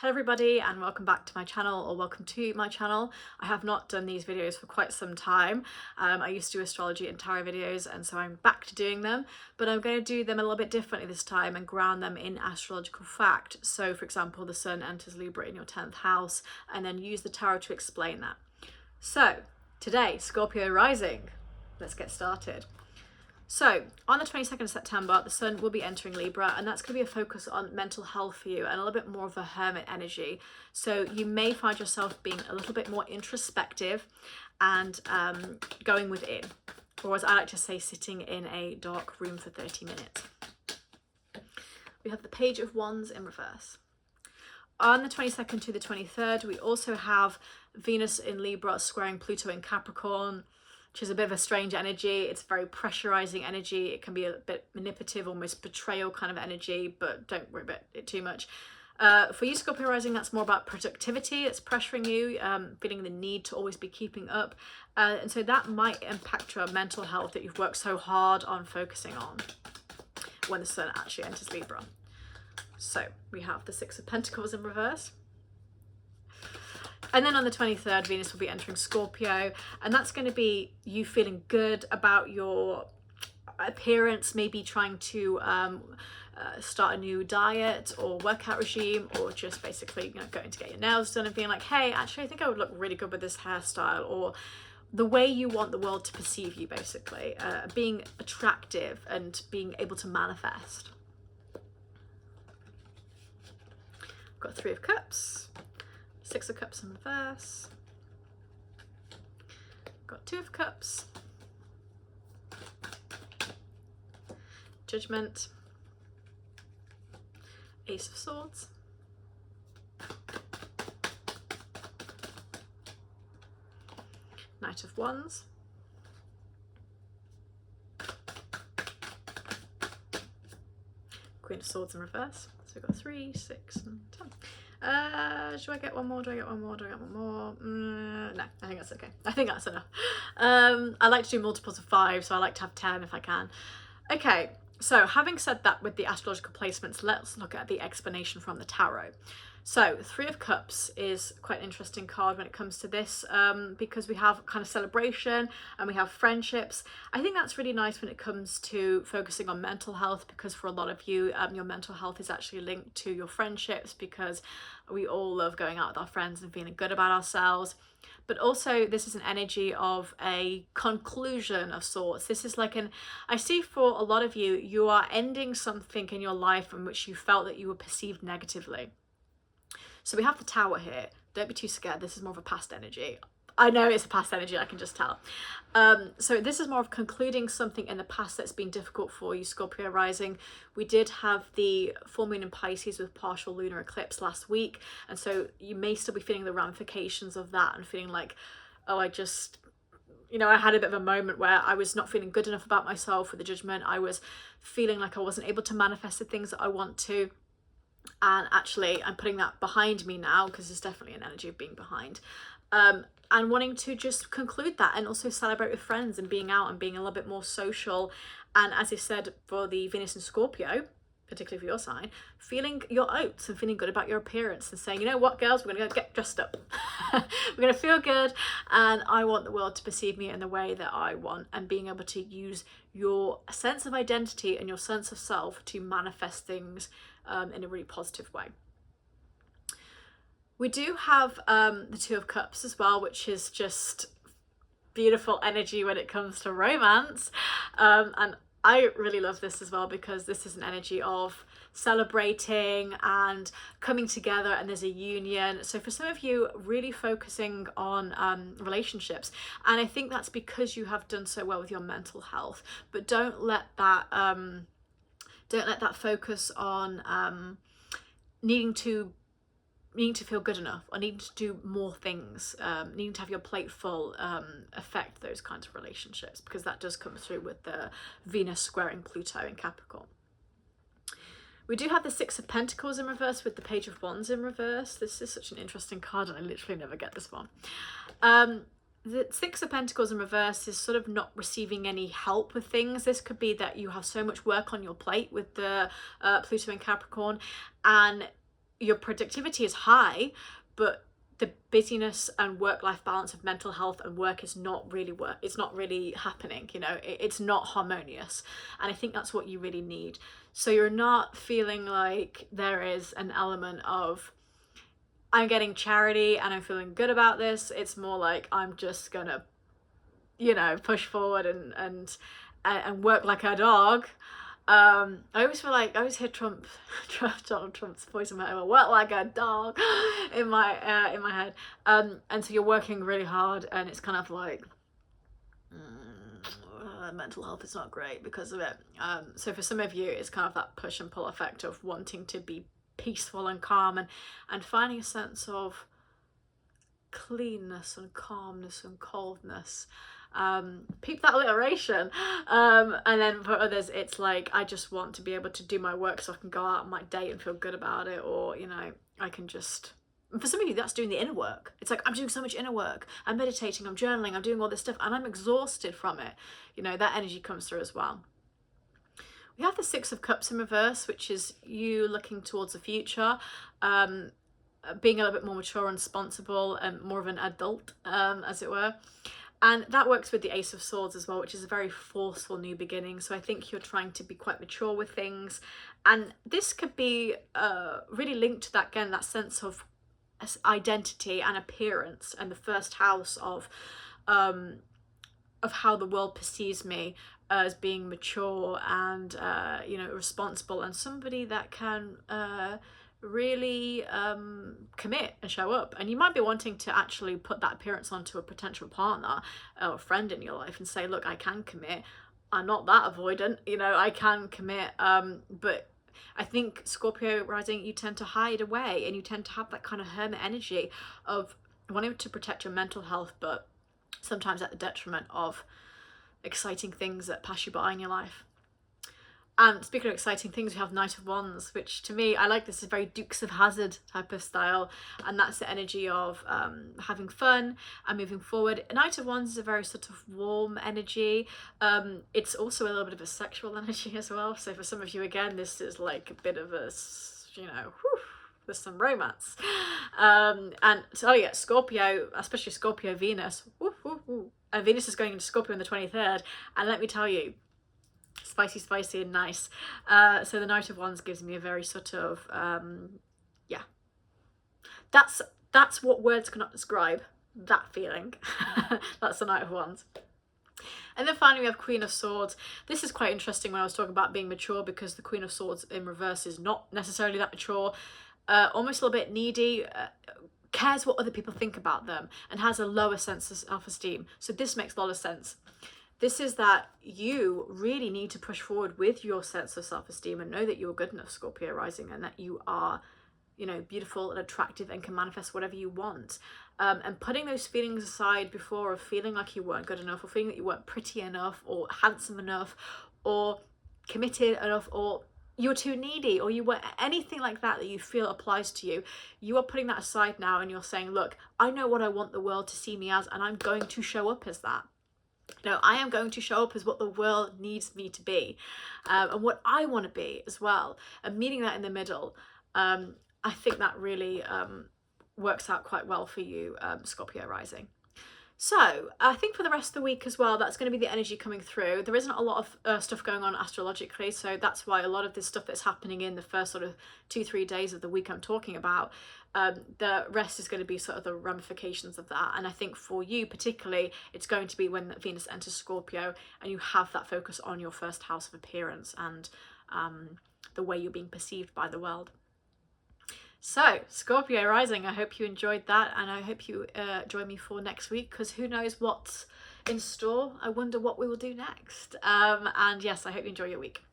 Hello everybody and welcome back to my channel, or welcome to my channel. I have not done these videos for quite some time. I used to do astrology and tarot videos, and so I'm back to doing them, but I'm going to do them a little bit differently this time and ground them in astrological fact. So for example, the sun enters Libra in your 10th house, and then use the tarot to explain that. So today, Scorpio Rising. Let's get started. So on the 22nd of September, the sun will be entering Libra, and that's going to be a focus on mental health for you and a little bit more of a hermit energy. So you may find yourself being a little bit more introspective and going within, or as I like to say, sitting in a dark room for 30 minutes. We have the Page of Wands in reverse. On the 22nd to the 23rd, we also have Venus in Libra squaring Pluto in Capricorn, which is a bit of a strange energy. It's very pressurizing energy. It can be a bit manipulative, almost betrayal kind of energy, but don't worry about it too much. For you, Scorpio Rising, that's more about productivity. It's pressuring you, feeling the need to always be keeping up. And so that might impact your mental health that you've worked so hard on focusing on when the sun actually enters Libra. So we have the Six of Pentacles in reverse. And then on the 23rd, Venus will be entering Scorpio, and that's going to be you feeling good about your appearance, maybe trying to start a new diet or workout regime, or just basically, going to get your nails done and being like, hey, actually, I think I would look really good with this hairstyle, or the way you want the world to perceive you, basically, being attractive and being able to manifest. I've got Three of Cups. Six of Cups in reverse. Got Two of Cups. Judgment. Ace of Swords. Knight of Wands. Queen of Swords in reverse. So we've got 3, 6, and 10. Should I get one more? Do I get one more? Do I get one more? No, I think that's okay. I think that's enough. I like to do multiples of 5, so I like to have 10 if I can. Okay, so having said that with the astrological placements, let's look at the explanation from the tarot. So Three of Cups is quite an interesting card when it comes to this, because we have kind of celebration and we have friendships. I think that's really nice when it comes to focusing on mental health, because for a lot of you, your mental health is actually linked to your friendships, because we all love going out with our friends and feeling good about ourselves. But also this is an energy of a conclusion of sorts. This is like I see for a lot of you, you are ending something in your life in which you felt that you were perceived negatively. So we have the Tower here. Don't be too scared. This is more of a past energy. I know it's a past energy, I can just tell. So this is more of concluding something in the past that's been difficult for you, Scorpio Rising. We did have the full moon in Pisces with partial lunar eclipse last week. And so you may still be feeling the ramifications of that and feeling like, oh, I just, I had a bit of a moment where I was not feeling good enough about myself with the judgment. I was feeling like I wasn't able to manifest the things that I want to. And actually I'm putting that behind me now, because there's definitely an energy of being behind, and wanting to just conclude that and also celebrate with friends and being out and being a little bit more social. And as I said, for the Venus and Scorpio, particularly for your sign, feeling your oats and feeling good about your appearance and saying, you know what, girls, we're gonna go get dressed up. We're gonna feel good, and I want the world to perceive me in the way that I want, and being able to use your sense of identity and your sense of self to manifest things in a really positive way. We do have the Two of Cups as well, which is just beautiful energy when it comes to romance, and I really love this as well, because this is an energy of celebrating and coming together, and there's a union. So for some of you, really focusing on relationships, and I think that's because you have done so well with your mental health. But don't let that focus on needing to feel good enough, or needing to do more things, needing to have your plate full, affect those kinds of relationships, because that does come through with the Venus squaring Pluto in Capricorn. We do have the Six of Pentacles in reverse with the Page of Wands in reverse. This is such an interesting card, and I literally never get this one. The Six of Pentacles in reverse is sort of not receiving any help with things. This could be that you have so much work on your plate with the Pluto in Capricorn, and your productivity is high, but the busyness and work-life balance of mental health and work is not really it's not really happening, you know, it's not harmonious. And I think that's what you really need. So you're not feeling like there is an element of, I'm getting charity and I'm feeling good about this. It's more like, I'm just gonna, you know, push forward and work like a dog. I always feel like, I always hear Donald Trump's voice in my head, work like a dog, in my head. And so you're working really hard, and it's kind of like, mental health is not great because of it. So for some of you, it's kind of that push and pull effect of wanting to be peaceful and calm, and finding a sense of cleanness and calmness and coldness. Peep that alliteration. And then for others, it's like, I just want to be able to do my work so I can go out on my date and feel good about it, or, you know, I can just, for some of you, that's doing the inner work. It's like, I'm doing so much inner work, I'm meditating, I'm journaling, I'm doing all this stuff, and I'm exhausted from it. You know, that energy comes through as well. We have the Six of Cups in reverse, which is you looking towards the future, being a little bit more mature and responsible and more of an adult, as it were. And that works with the Ace of Swords as well, which is a very forceful new beginning. So I think you're trying to be quite mature with things. And this could be really linked to that, again, that sense of identity and appearance, and the first house of how the world perceives me as being mature and, you know, responsible, and somebody that can really commit and show up. And you might be wanting to actually put that appearance onto a potential partner or friend in your life and say, look, I can commit, I'm not that avoidant, you know, I can commit. But I think Scorpio rising, you tend to hide away, and you tend to have that kind of hermit energy of wanting to protect your mental health, but sometimes at the detriment of exciting things that pass you by in your life. And speaking of exciting things, we have Knight of Wands, which to me, I like this, is very Dukes of Hazzard type of style. And that's the energy of having fun and moving forward. Knight of Wands is a very sort of warm energy. It's also a little bit of a sexual energy as well. So for some of you, again, this is like a bit of a, you know, there's some romance. And so, yeah, Scorpio, especially Scorpio Venus, Venus is going into Scorpio on the 23rd. And let me tell you, spicy and nice. So the Knight of Wands gives me a very sort of, yeah, that's what words cannot describe, that feeling. That's the Knight of Wands. And then finally we have Queen of Swords. This is quite interesting when I was talking about being mature, because the Queen of Swords in reverse is not necessarily that mature, almost a little bit needy, cares what other people think about them, and has a lower sense of self-esteem. So this makes a lot of sense. This is that you really need to push forward with your sense of self-esteem and know that you're good enough, Scorpio rising, and that you are, you know, beautiful and attractive and can manifest whatever you want. And putting those feelings aside before, of feeling like you weren't good enough, or feeling that you weren't pretty enough, or handsome enough, or committed enough, or you're too needy, or you were anything like that that you feel applies to you. You are putting that aside now, and you're saying, look, I know what I want the world to see me as, and I'm going to show up as that. No, I am going to show up as what the world needs me to be, and what I want to be as well. And meeting that in the middle, I think that really works out quite well for you, Scorpio rising. So I think for the rest of the week as well, that's going to be the energy coming through. There isn't a lot of stuff going on astrologically, so that's why a lot of this stuff that's happening in the first sort of 2-3 days of the week I'm talking about, the rest is going to be sort of the ramifications of that. And I think for you particularly, it's going to be when Venus enters Scorpio and you have that focus on your first house of appearance and the way you're being perceived by the world. So, Scorpio rising, I hope you enjoyed that, and I hope you join me for next week, because who knows what's in store. I wonder what we will do next. And yes, I hope you enjoy your week.